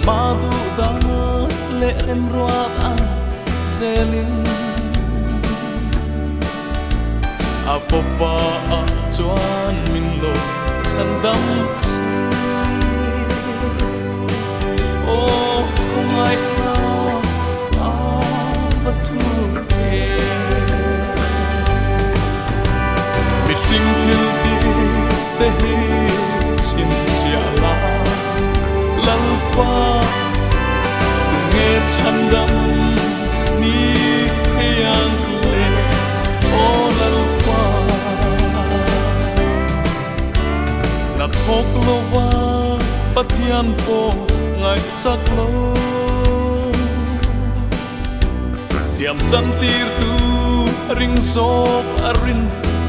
madu da le rem ruat an zelin a fopa a chuan min lo chan dam o ngai na a batu e mi sim thil ti te hi chin sia la lal pa tu nghe chan dam ni yang le o lal pa na thok lo wa pathian po ngai sak lo tiam chan tir tu ring sop arin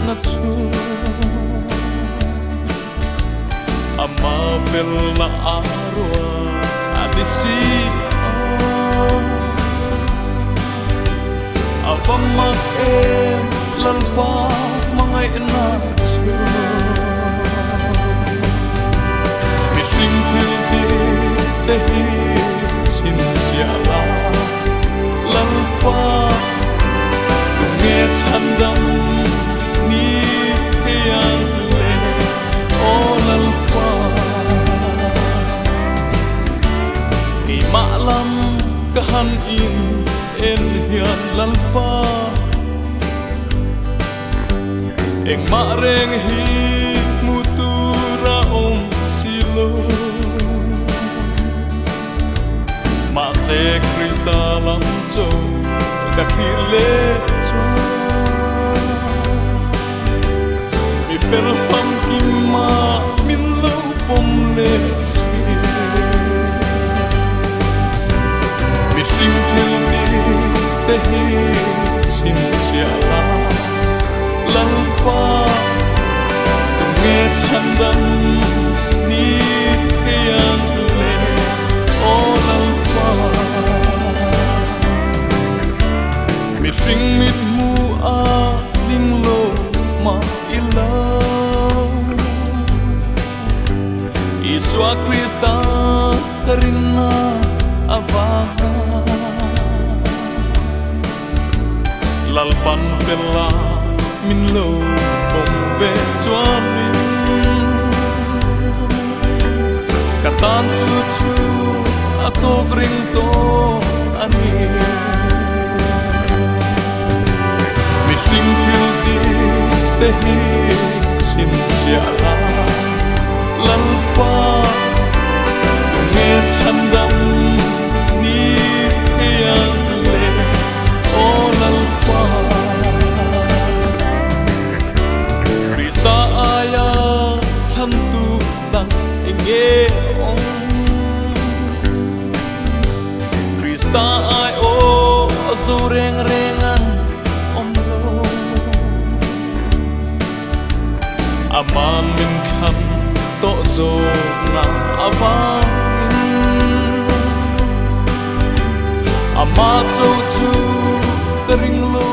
na chu ama vel na arwa adisi apamak em lalpa mangai na chu missing til di te hi chin sia la lalpa tu nghe chan dam ni yang le o lalpa ni ma lam kahan in en hian lalpa eng ma reng hi mutura om silo ma se krista lam cho ka thile cho mi fel fam ki ma min lo pom le si mi sim thil ni te hi chin sia la lal pa tu nghe chan dam ni yang le o lal pa mi sing mit mu a ling lo ma ila Iswa Krista karina avana lalpan vela min lo bom ve chuan min katan chu chu atok ring to ani mi sing thil ti te hi chin sia la lalpa tu nghe chan dam ni yang le o lalpa Krista aya than tu dang enge ong Krista ai o zo reng rengan om lo aman min khan to zo na avang ama zo chu ka ring lo